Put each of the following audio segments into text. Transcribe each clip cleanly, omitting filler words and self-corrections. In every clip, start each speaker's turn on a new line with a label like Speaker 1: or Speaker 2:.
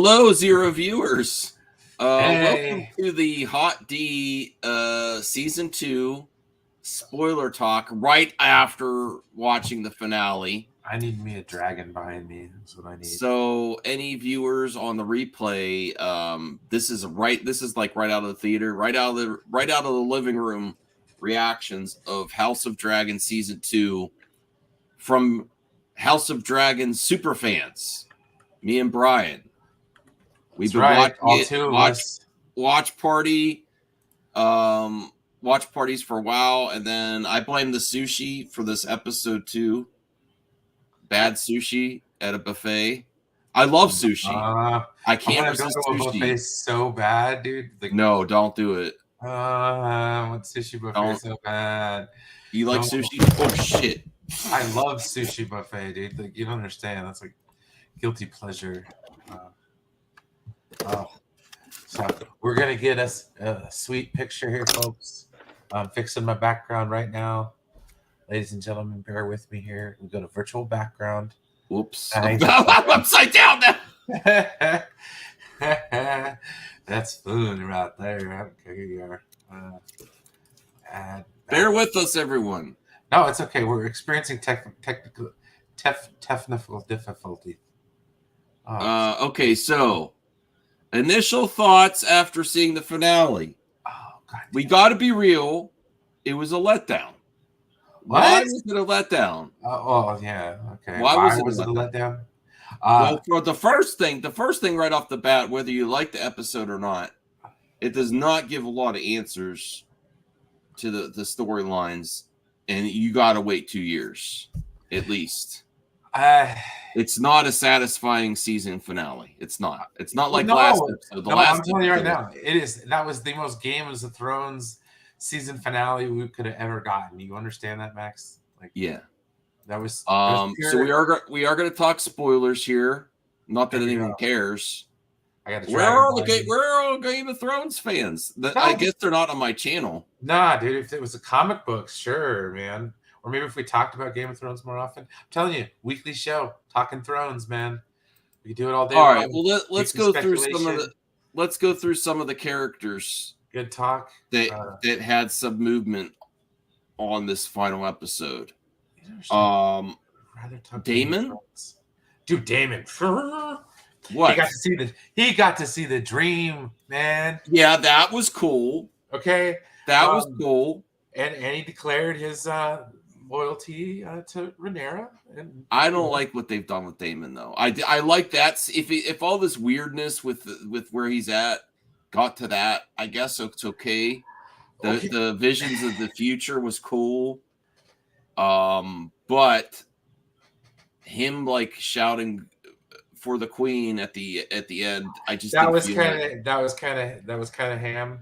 Speaker 1: Hello, Zero viewers. Welcome
Speaker 2: Hey,
Speaker 1: to the Hot D Season 2 spoiler talk right after watching the finale.
Speaker 2: I need me a dragon behind me. That's what I need.
Speaker 1: So, any viewers on the replay, this is like right out of the theater, right out of the living room reactions of House of Dragon Season 2 from House of Dragon super fans. Me and Brian. We've
Speaker 2: That's
Speaker 1: been
Speaker 2: right.
Speaker 1: watching
Speaker 2: All
Speaker 1: it.
Speaker 2: two of us.
Speaker 1: Watch party, watch parties for a while, and then I blame the sushi for this episode too. Bad sushi at a buffet. I love sushi. I
Speaker 2: I'm
Speaker 1: can't
Speaker 2: gonna go
Speaker 1: resist
Speaker 2: to a buffet
Speaker 1: sushi.
Speaker 2: so bad, dude.
Speaker 1: No, don't do it.
Speaker 2: I want sushi buffet
Speaker 1: Don't.
Speaker 2: so bad.
Speaker 1: You like
Speaker 2: No,
Speaker 1: sushi? Oh shit!
Speaker 2: I love sushi buffet, dude. Like you don't understand. That's like guilty pleasure. So we're gonna get us a sweet picture here, folks. I'm fixing my background right now. Ladies and gentlemen, bear with me here. We go to virtual background.
Speaker 1: Whoops!
Speaker 2: Nice.
Speaker 1: I'm upside down now.
Speaker 2: That's food right there. I don't care who you are.
Speaker 1: Bear with us, everyone.
Speaker 2: No, it's okay. We're experiencing technical difficulty.
Speaker 1: Okay, so initial thoughts after seeing the finale.
Speaker 2: Oh, God.
Speaker 1: We got to be real. It was a letdown.
Speaker 2: What?
Speaker 1: Why was it a letdown?
Speaker 2: Yeah. Okay.
Speaker 1: Why was it
Speaker 2: a letdown?
Speaker 1: Well, for the first thing right off the bat, whether you like the episode or not, it does not give a lot of answers to the storylines, and you got to wait 2 years at least. It's not a satisfying season finale. It's not. It's not like last episode.
Speaker 2: I'm telling you right now, it is. That was the most Game of Thrones season finale we could have ever gotten. You understand that, Max? Like,
Speaker 1: yeah.
Speaker 2: That was
Speaker 1: so we are going to talk spoilers here. Not that anyone cares. Where are all Game of Thrones fans? I guess they're not on my channel.
Speaker 2: Nah, dude. If it was a comic book, sure, man. Or maybe if we talked about Game of Thrones more often. I'm telling you, weekly show, Talking Thrones, man. We do it all day.
Speaker 1: All right. Well, let's go through some of the characters.
Speaker 2: Good talk.
Speaker 1: That had some movement on this final episode. Daemon?
Speaker 2: Dude, Daemon.
Speaker 1: What?
Speaker 2: He got to see the dream, man.
Speaker 1: Yeah, that was cool.
Speaker 2: Okay.
Speaker 1: That was cool.
Speaker 2: And he declared his loyalty to Rhaenyra. And
Speaker 1: I don't like what they've done with Daemon, though. I like that. If all this weirdness with where he's at got to that, I guess it's okay. The visions of the future was cool. But him like shouting for the queen at the end, I just
Speaker 2: that was kind of ham.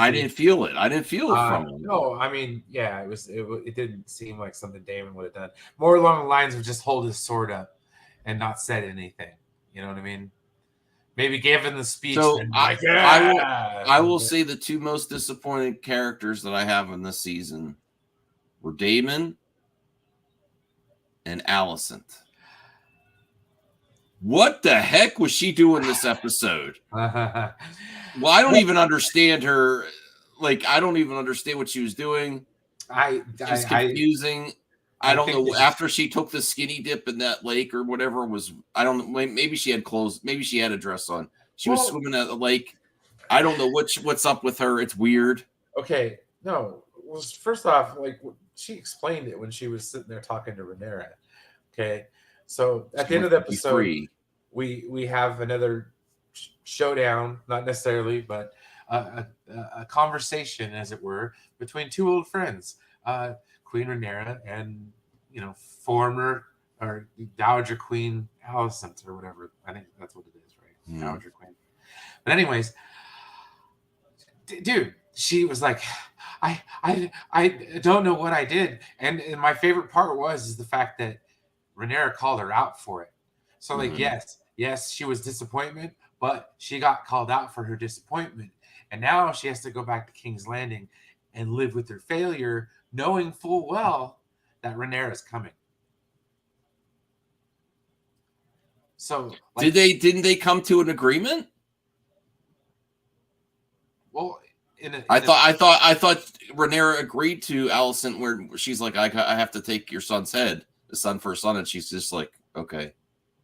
Speaker 1: I didn't feel it. I didn't feel it from him.
Speaker 2: No, I mean, yeah, it didn't seem like something Daemon would have done. More along the lines of just hold his sword up and not said anything. You know what I mean? Maybe gave him the speech.
Speaker 1: So I will say the two most disappointing characters that I have in this season were Daemon and Alicent. What the heck was she doing this episode? Well, I don't even understand her. Like, I don't even understand what she was doing. It's confusing. I don't know. After she took the skinny dip in that lake or whatever was, I don't know. Maybe she had clothes. Maybe she had a dress on. She was swimming at the lake. I don't know what's up with her. It's weird.
Speaker 2: Okay. No. Well, first off, like she explained it when she was sitting there talking to Rhaenyra. Okay. So at the end of the episode, we have another showdown, not necessarily, but a conversation, as it were, between two old friends, Queen Rhaenyra and former or Dowager Queen Alicent or whatever. I think that's what it is, right? Dowager Queen. But anyways, dude, she was like, I don't know what I did, and my favorite part is the fact that Rhaenyra called her out for it. So like, yes, she was disappointment, but she got called out for her disappointment. And now she has to go back to King's Landing and live with her failure, knowing full well that Rhaenyra is coming. So
Speaker 1: didn't they come to an agreement?
Speaker 2: Well,
Speaker 1: I thought Rhaenyra agreed to Alicent where she's like, I have to take your son's head, the son for a son, and she's just like, okay.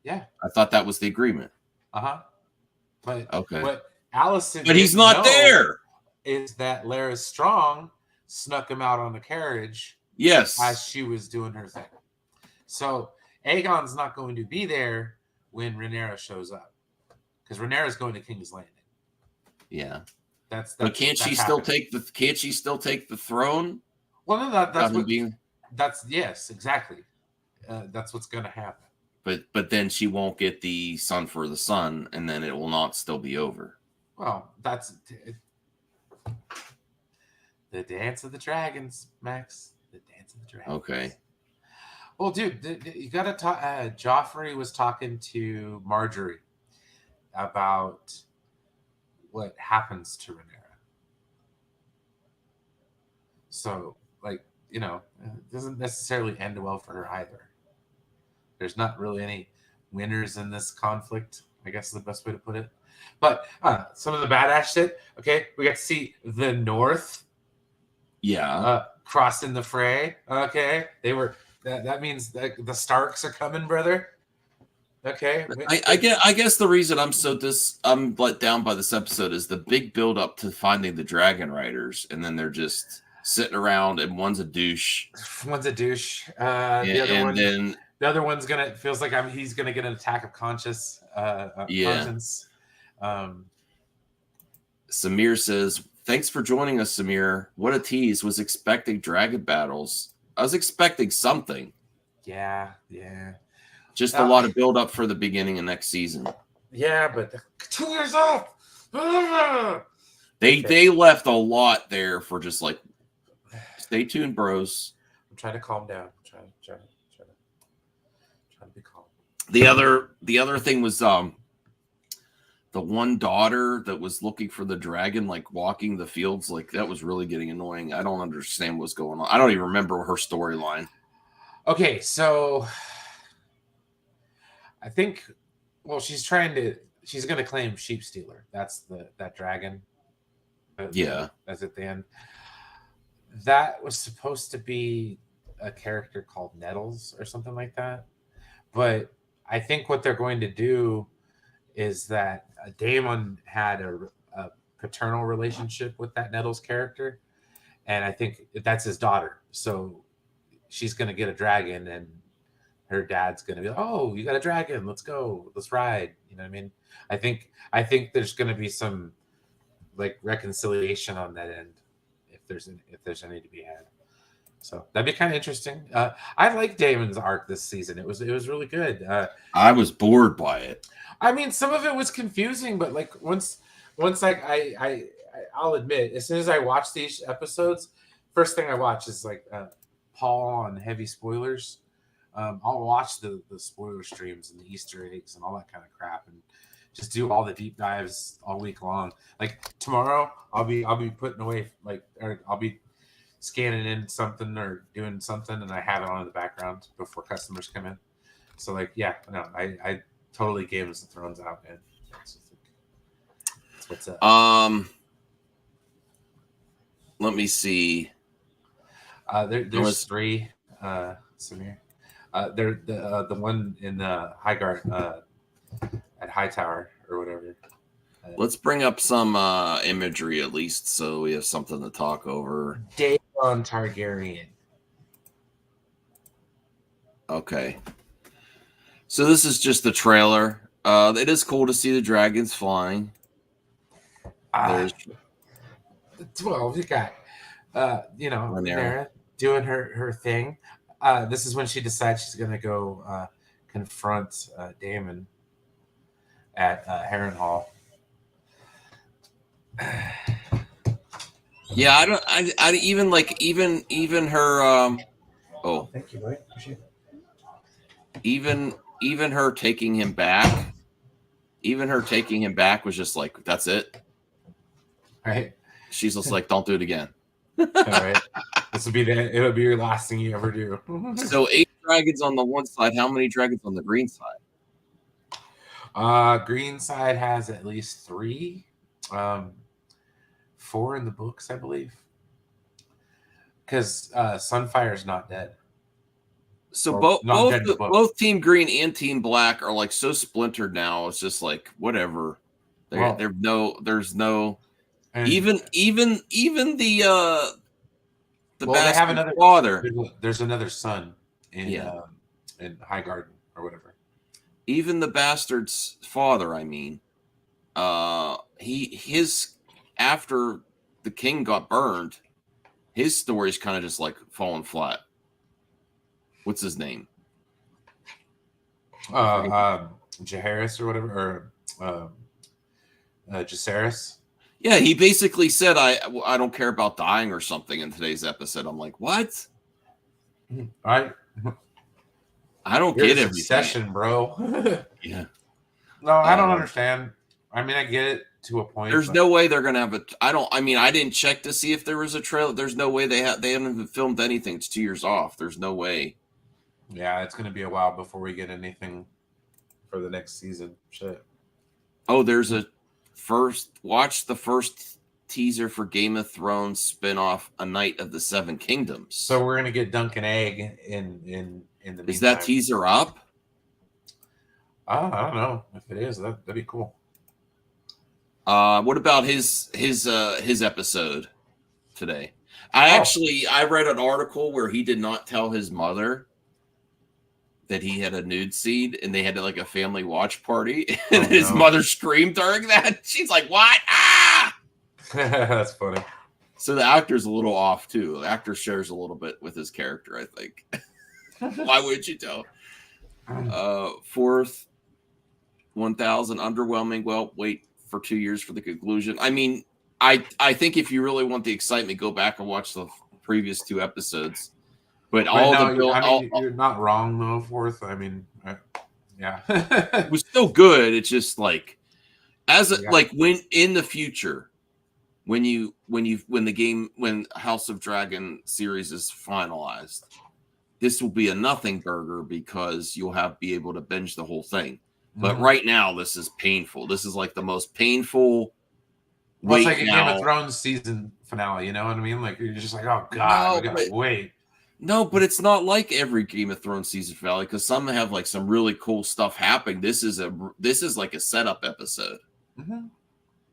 Speaker 2: Yeah.
Speaker 1: I thought that was the agreement.
Speaker 2: But
Speaker 1: okay.
Speaker 2: What Alicent
Speaker 1: but he's not there.
Speaker 2: Is that Larys Strong snuck him out on the carriage?
Speaker 1: Yes.
Speaker 2: As she was doing her thing. So Aegon's not going to be there when Rhaenyra shows up. Because Rhaenyra's going to King's Landing.
Speaker 1: Yeah.
Speaker 2: But
Speaker 1: can't she still take the throne?
Speaker 2: Well, no, that's yes, exactly. That's what's going to happen.
Speaker 1: But then she won't get the son for the son, and then it will not still be over.
Speaker 2: Well, that's the Dance of the Dragons, Max. The Dance of the Dragons.
Speaker 1: Okay.
Speaker 2: Well, dude, you got to talk. Joffrey was talking to Marjorie about what happens to Rhaenyra. So, it doesn't necessarily end well for her either. There's not really any winners in this conflict, I guess is the best way to put it. But some of the badass shit, okay, we got to see the North crossing the fray, okay? That means that the Starks are coming, brother. Okay.
Speaker 1: I guess the reason I'm let down by this episode is the big build up to finding the Dragon Riders, and then they're just sitting around, and one's a douche.
Speaker 2: The other one's feels like he's gonna get an attack of conscience.
Speaker 1: Samir says, "Thanks for joining us, Samir. What a tease! Was expecting dragon battles. I was expecting something.
Speaker 2: Yeah.
Speaker 1: Just a lot of build up for the beginning of next season.
Speaker 2: Yeah, but 2 years off.
Speaker 1: They left a lot there for just like, stay tuned, bros.
Speaker 2: I'm trying to calm down. I'm trying to be calm.
Speaker 1: The other thing was the one daughter that was looking for the dragon, like walking the fields, like that was really getting annoying. I don't understand what's going on. I don't even remember her storyline.
Speaker 2: Okay, so I think, she's going to claim Sheep Stealer. That's that dragon. That's at the end. That was supposed to be a character called Nettles or something like that. But I think what they're going to do is that Daemon had a paternal relationship with that Nettles character. And I think that's his daughter. So she's going to get a dragon, and her dad's going to be like, oh, you got a dragon. Let's go. Let's ride. You know what I mean? I think there's going to be some reconciliation on that end if there's any to be had. So that'd be kind of interesting. I like Daemon's arc this season. It was really good.
Speaker 1: I was bored by it.
Speaker 2: I mean, some of it was confusing, but once I'll admit, as soon as I watch these episodes, first thing I watch is Paul on heavy spoilers. I'll watch the spoiler streams and the Easter eggs and all that kind of crap, and just do all the deep dives all week long. Tomorrow, I'll be putting away or I'll be scanning in something or doing something, and I have it on in the background before customers come in. So I totally Game of Thrones out, man. That's what's up.
Speaker 1: Let me see.
Speaker 2: There's 3, Samir. They're the one in Highgarden at Hightower or whatever.
Speaker 1: Let's bring up some imagery at least, so we have something to talk over.
Speaker 2: Daemon Targaryen.
Speaker 1: Okay. So this is just the trailer. It is cool to see the dragons flying.
Speaker 2: You got Rhaenyra doing her thing. This is when she decides she's going to go confront Daemon at Harrenhal.
Speaker 1: Yeah, I even her
Speaker 2: thank you, boy. Appreciate
Speaker 1: it. Even her taking him back was just like, that's it.
Speaker 2: Right.
Speaker 1: She's just like, don't do it again.
Speaker 2: All right. It'll be your last thing you ever do.
Speaker 1: So 8 dragons on the one side, how many dragons on the green side?
Speaker 2: Green side has at least 3. 4 in the books, I believe. Because Sunfire's not dead.
Speaker 1: So both Team Green and Team Black are like so splintered now. It's just like whatever. There's no even the
Speaker 2: they have another father. There's another son in Highgarden or whatever.
Speaker 1: Even the bastard's father, I mean, his after the king got burned, his story's kind of just like falling flat. What's his name?
Speaker 2: Jaehaerys or whatever, or Jacaerys.
Speaker 1: Yeah, he basically said, I don't care about dying or something in today's episode. I'm like, what?
Speaker 2: I
Speaker 1: don't get everything.
Speaker 2: Succession, bro.
Speaker 1: Yeah.
Speaker 2: No, I don't understand. I mean, I get it to a point.
Speaker 1: There's no way they're gonna have I didn't check to see if there was a trailer. There's no way they haven't even filmed anything. It's 2 years off. There's no way.
Speaker 2: Yeah, it's gonna be a while before we get anything for the next season. Shit.
Speaker 1: Oh, there's watch the first teaser for Game of Thrones spinoff, A Knight of the Seven Kingdoms.
Speaker 2: So we're gonna get Duncan Egg in the meantime.
Speaker 1: Is that teaser up?
Speaker 2: I don't know. If it is, that'd be cool.
Speaker 1: What about his episode today? I read an article where he did not tell his mother that he had a nude scene, and they had like a family watch party, and his mother screamed during that. She's like, "What? Ah!"
Speaker 2: That's funny.
Speaker 1: So the actor's a little off too. The actor shares a little bit with his character, I think. Why would you tell? Fourth, 1,000 underwhelming. Well, wait for 2 years for the conclusion. I mean, I think if you really want the excitement, go back and watch the previous 2 episodes. But
Speaker 2: you're not wrong though. Fourth, I mean, yeah,
Speaker 1: it was still good. It's just like like when in the future, when House of Dragon series is finalized, this will be a nothing burger because you'll be able to binge the whole thing. But right now, this is painful. This is like the most painful.
Speaker 2: Well, it's like a Game of Thrones season finale. You know what I mean? Like you're just like, oh god, we gotta wait.
Speaker 1: No, but it's not like every Game of Thrones season finale because some have like some really cool stuff happening. This is like a setup episode.
Speaker 2: Mm-hmm.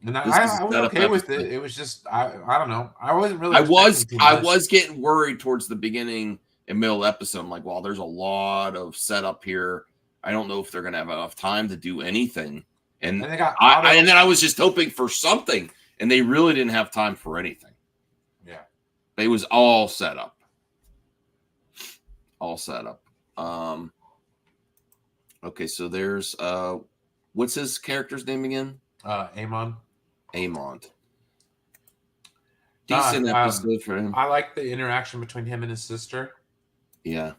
Speaker 2: And I was okay with it. It was just I don't know. I wasn't really.
Speaker 1: I was getting worried towards the beginning and middle episode. I'm like, well, there's a lot of setup here. I don't know if they're gonna have enough time to do anything. And then I was just hoping for something, and they really didn't have time for anything.
Speaker 2: Yeah,
Speaker 1: it was all set up. All set up. Okay, so there's what's his character's name again?
Speaker 2: Aemond.
Speaker 1: Decent episode for him.
Speaker 2: I like the interaction between him and his sister.
Speaker 1: Yeah.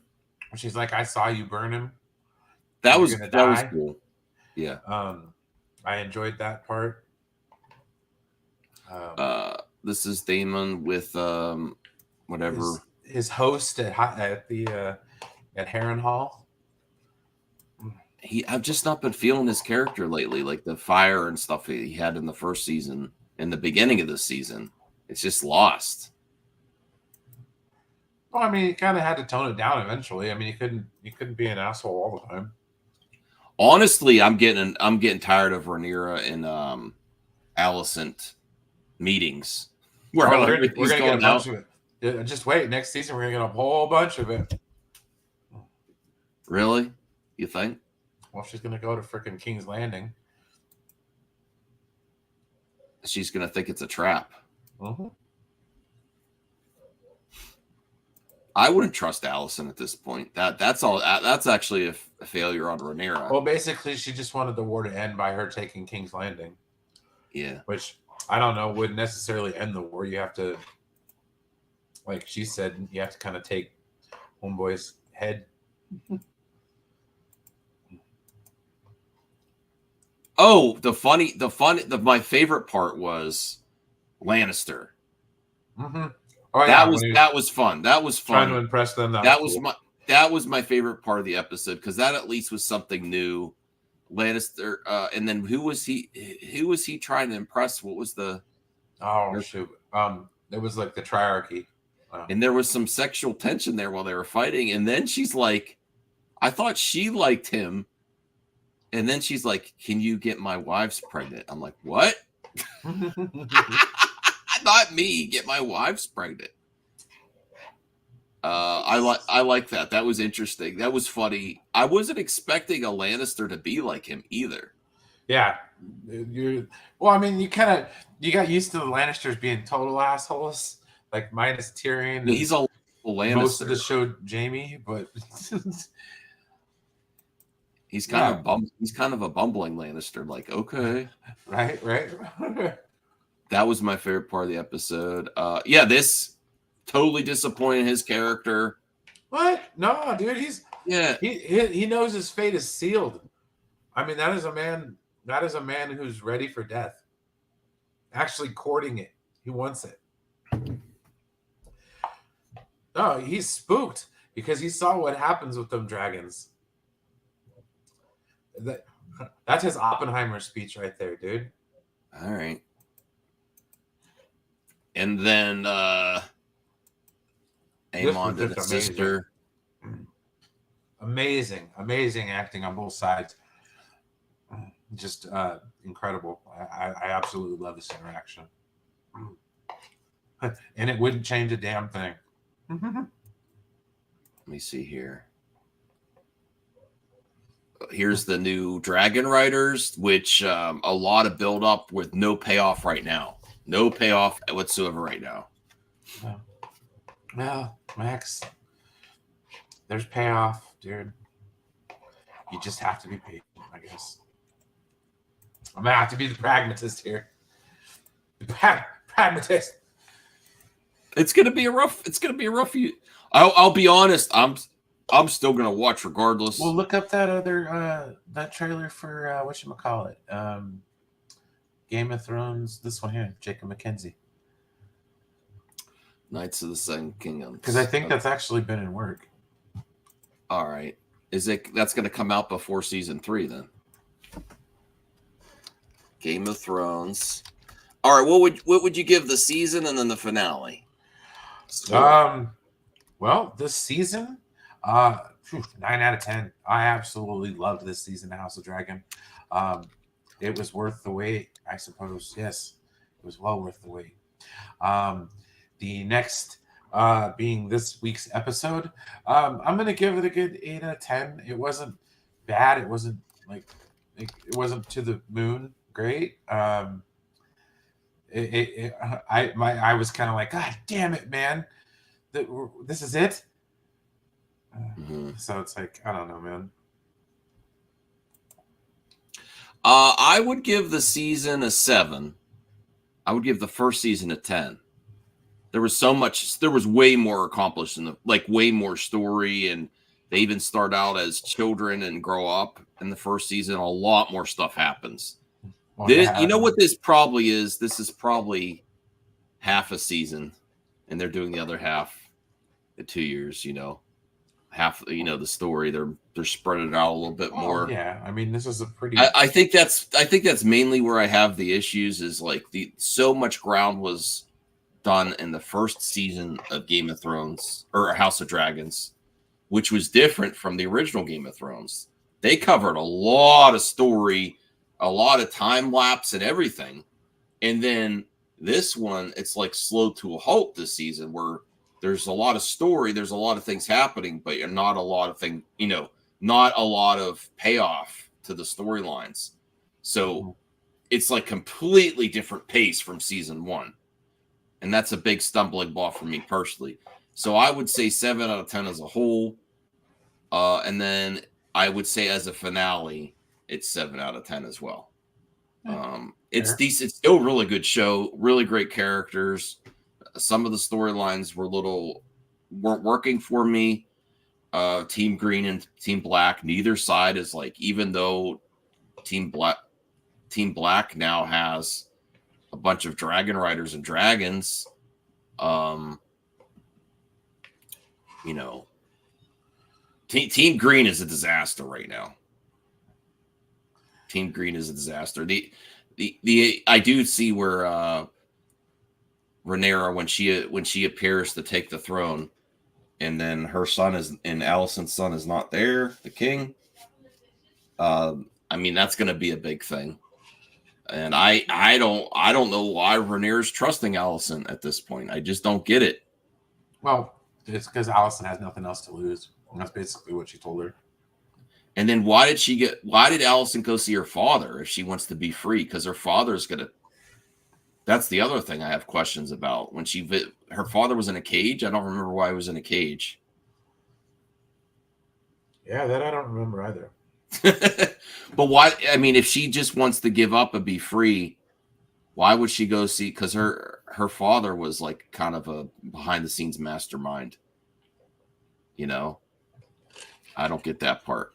Speaker 2: She's like, I saw you burn him.
Speaker 1: That was cool. Yeah.
Speaker 2: I enjoyed that part.
Speaker 1: This is Daemon with whatever
Speaker 2: his host at Harrenhal.
Speaker 1: I've just not been feeling his character lately, like the fire and stuff he had in the first season, in the beginning of this season. It's just lost.
Speaker 2: Well, I mean, he kind of had to tone it down eventually. I mean, he couldn't be an asshole all the time.
Speaker 1: Honestly, I'm getting tired of Rhaenyra and Alicent meetings.
Speaker 2: We're gonna get a bunch of it. Just wait, next season we're gonna get a whole bunch of it.
Speaker 1: Really? You think?
Speaker 2: Well, she's gonna go to freaking King's Landing.
Speaker 1: She's gonna think it's a trap.
Speaker 2: Mm-hmm.
Speaker 1: I wouldn't trust Alicent at this point. That's all. That's actually a failure on Rhaenyra.
Speaker 2: Well, basically, she just wanted the war to end by her taking King's Landing.
Speaker 1: Yeah.
Speaker 2: Which I don't know wouldn't necessarily end the war. You have to, like she said, you have to kind of take Homeboy's head.
Speaker 1: Oh, my favorite part was Lannister.
Speaker 2: Mm-hmm.
Speaker 1: Oh, that was fun. That was fun.
Speaker 2: Trying to impress them.
Speaker 1: That was my favorite part of the episode because that at least was something new. Lannister, and then who was he trying to impress? What was the
Speaker 2: shoot. It was like the triarchy.
Speaker 1: And there was some sexual tension there while they were fighting. And then she's like, I thought she liked him. And then she's like, can you get my wives pregnant? I'm like, what? Not me, get my wives pregnant. I like that. That was interesting. That was funny. I wasn't expecting a Lannister to be like him either.
Speaker 2: Yeah. You got used to the Lannisters being total assholes, like minus Tyrion.
Speaker 1: Yeah, he's a Lannister.
Speaker 2: Most of the show, Jaime, but
Speaker 1: he's kind of a bumbling Lannister. Like, okay,
Speaker 2: right.
Speaker 1: That was my favorite part of the episode. This totally disappointed his character.
Speaker 2: What? No, dude. He knows his fate is sealed. I mean, that is a man who's ready for death. Actually courting it. He wants it. No, he's spooked because he saw what happens with them dragons. That's his Oppenheimer speech right there, dude.
Speaker 1: All right. And then Aemon to the sister.
Speaker 2: Amazing acting on both sides. Just incredible. I absolutely love this interaction. And it wouldn't change a damn thing.
Speaker 1: Let me see here. Here's the new Dragon Riders, which a lot of build up with no payoff right now. No payoff whatsoever right now.
Speaker 2: Well, Max, there's payoff, dude. You just have to be patient, I guess. I'm gonna have to be the pragmatist here. The pragmatist.
Speaker 1: It's gonna be a rough. I'll be honest. I'm still gonna watch regardless.
Speaker 2: Well, look up that other that trailer for whatchamacallit. Game of Thrones. This one here, Jacob McKenzie.
Speaker 1: Knights of the Seven Kingdoms.
Speaker 2: Because I think that's actually been in work.
Speaker 1: All right. That's going to come out before season 3 then? Game of Thrones. All right. What would you give the season and then the finale?
Speaker 2: Well, this season, 9 out of 10. I absolutely loved this season of House of Dragon. It was worth the wait, I suppose. Yes, it was well worth the wait. The next being this week's episode, I'm going to give it a good 8 out of 10. It wasn't bad. It wasn't it wasn't to the moon great. I was kind of like, God damn it, man. This is it. So it's like, I don't know, man.
Speaker 1: I would give the season a 7. I would give the first season a 10. There was way more accomplished in way more story, and they even start out as children and grow up in the first season. A lot more stuff happens. You know what this probably is? This is probably half a season, and they're doing the other half in 2 years, half, the story. They're spreading it out a little bit more.
Speaker 2: Yeah. I mean, this is a pretty,
Speaker 1: I think that's mainly where I have the issues is so much ground was done in the first season of Game of Thrones or House of Dragons, which was different from the original Game of Thrones. They covered a lot of story, a lot of time lapse and everything. And then this one, it's slow to a halt this season where there's a lot of story, there's a lot of things happening, but not a lot of not a lot of payoff to the storylines. So it's completely different pace from season 1. And that's a big stumbling block for me personally. So I would say 7 out of 10 as a whole. And then I would say as a finale, it's 7 out of 10 as well. It's decent. It's still a really good show. Really great characters. Some of the storylines weren't working for me. Team Green and Team Black, neither side is even though Team Black now has a bunch of dragon riders and dragons, Team Green is a disaster right now. Team Green is a disaster. The I do see where Rhaenyra, when she appears to take the throne, and then her son and Alicent's son is not there, the king. I mean, that's going to be a big thing. And I don't know why Rhaenyra's trusting Alicent at this point. I just don't get it.
Speaker 2: Well, it's because Alicent has nothing else to lose. And that's basically what she told her.
Speaker 1: And then why did Alicent go see her father if she wants to be free? Because her father's gonna. That's the other thing I have questions about. When her father was in a cage, I don't remember why he was in a cage.
Speaker 2: Yeah, that I don't remember either.
Speaker 1: But why? I mean, if she just wants to give up and be free, why would she go see? Because her father was like kind of a behind the scenes mastermind. You know, I don't get that part.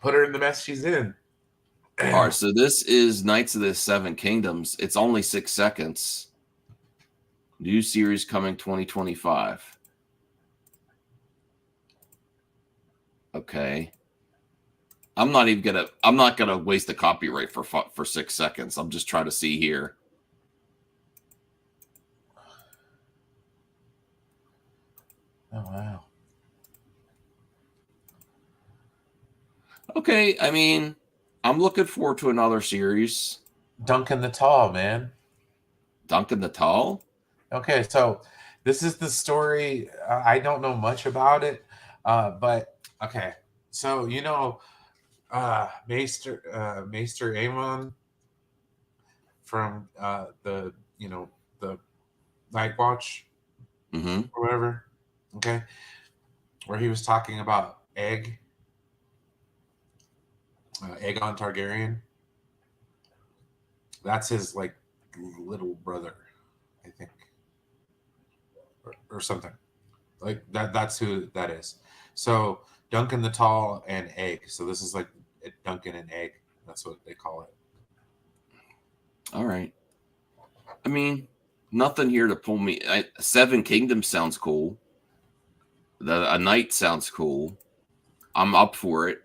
Speaker 2: Put her in the mess she's in.
Speaker 1: All right, so this is Knights of the Seven Kingdoms. It's only 6 seconds. New series coming 2025. Okay. I'm not gonna waste the copyright for 6 seconds. I'm just trying to see here.
Speaker 2: Oh wow.
Speaker 1: Okay, I mean, I'm looking forward to another series.
Speaker 2: Duncan the Tall, man.
Speaker 1: Duncan the Tall?
Speaker 2: Okay, so this is the story. I don't know much about it, but okay. So you know, Maester Aemon from the Night Watch,
Speaker 1: or
Speaker 2: whatever. Okay, where he was talking about Aegon Targaryen. That's his like little brother, I think, or something like that. That's who that is. So Duncan the Tall and Egg. So this is like Duncan and Egg. That's what they call it.
Speaker 1: All right. I mean, nothing here to pull me. Seven Kingdoms sounds cool. A Knight sounds cool. I'm up for it.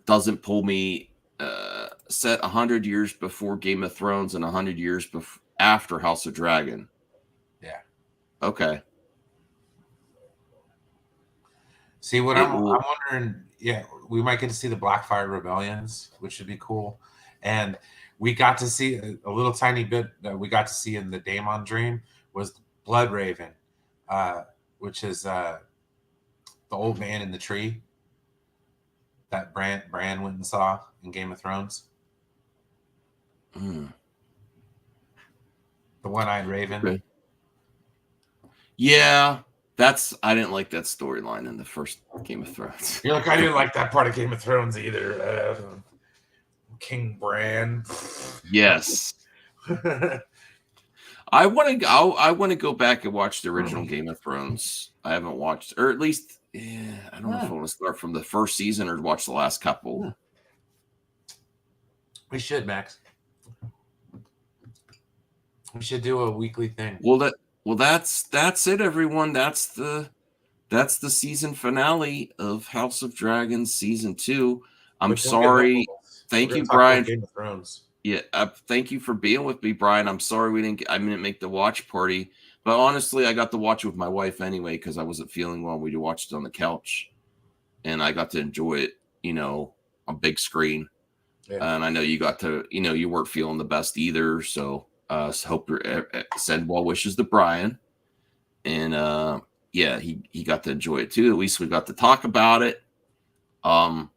Speaker 1: Doesn't pull me. Set 100 years before Game of Thrones and 100 years after House of Dragon.
Speaker 2: Yeah.
Speaker 1: Okay.
Speaker 2: See what I'm wondering. Yeah, we might get to see the Blackfire rebellions, which would be cool. And we got to see a little tiny bit that we got to see in the Daemon Dream was Blood Raven, which is the old man in the tree that Bran went and saw in Game of Thrones. The one-eyed raven.
Speaker 1: Okay. Yeah, I didn't like that storyline in the first Game of Thrones.
Speaker 2: You're like, I didn't like that part of Game of Thrones either. King Bran.
Speaker 1: Yes. I want to go back and watch the original Game of Thrones. I haven't watched, or at least, I don't know if I want to start from the first season or watch the last couple.
Speaker 2: We should, Max. We should do a weekly thing.
Speaker 1: Well, that's it, everyone. That's the season finale of House of Dragons season 2. I'm sorry. Thank you, Brian.
Speaker 2: Game of Thrones.
Speaker 1: Yeah, thank you for being with me, Brian. I'm sorry I didn't make the watch party, but honestly, I got to watch it with my wife anyway because I wasn't feeling well. We watched it on the couch, and I got to enjoy it, on big screen. Yeah. And I know you got to, you weren't feeling the best either, so hope you send well wishes to Brian. And yeah, he got to enjoy it too. At least we got to talk about it. I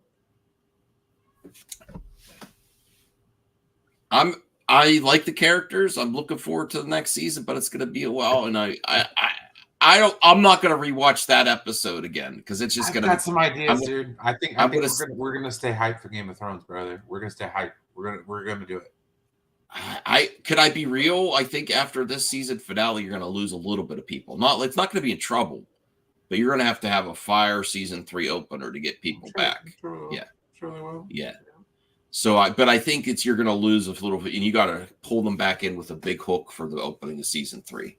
Speaker 1: like the characters. I'm looking forward to the next season, but it's going to be a while. And I'm not going to rewatch that episode again because it's just going to.
Speaker 2: Got some ideas, dude. I think we're going to stay hyped for Game of Thrones, brother. We're going to stay hyped. We're going to do it.
Speaker 1: Could I be real? I think after this season finale, you're going to lose a little bit of people. It's not going to be in trouble, but you're going to have a fire season 3 opener to get people back. Yeah,
Speaker 2: surely will.
Speaker 1: Yeah. So but I think you're going to lose a little bit, and you got to pull them back in with a big hook for the opening of season 3.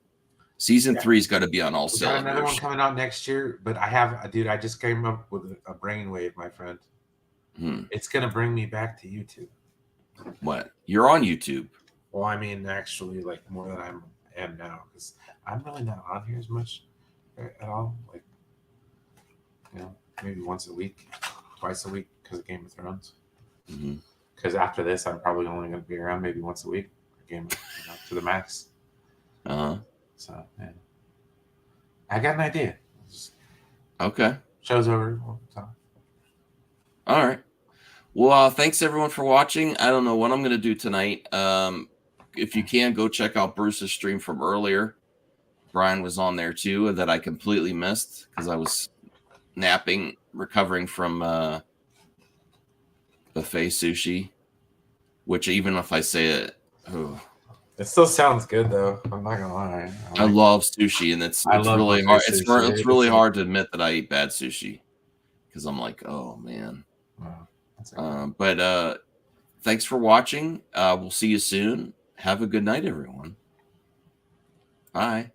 Speaker 1: Season 3's got to be on all cylinders.
Speaker 2: Got another one coming out next year, but I just came up with a brainwave, my friend. It's gonna bring me back to YouTube.
Speaker 1: What? You're on YouTube?
Speaker 2: Well, I mean, actually, like more than I am now, because I'm really not on here as much at all. Like, maybe once a week, twice a week, because of Game of Thrones. Because after this, I'm probably only going to be around maybe once a week, game to the max. So, yeah. I got an idea.
Speaker 1: Okay.
Speaker 2: Show's over.
Speaker 1: All right. Well, thanks everyone for watching. I don't know what I'm going to do tonight. If you can, go check out Bruce's stream from earlier. Brian was on there too, that I completely missed because I was napping, recovering from buffet sushi, which even if I say it,
Speaker 2: it still sounds good though. I'm not gonna lie.
Speaker 1: I love sushi, and it's really hard. It's really hard to admit that I eat bad sushi because I'm like, oh man. Wow. But thanks for watching. We'll see you soon. Have a good night, everyone. Bye.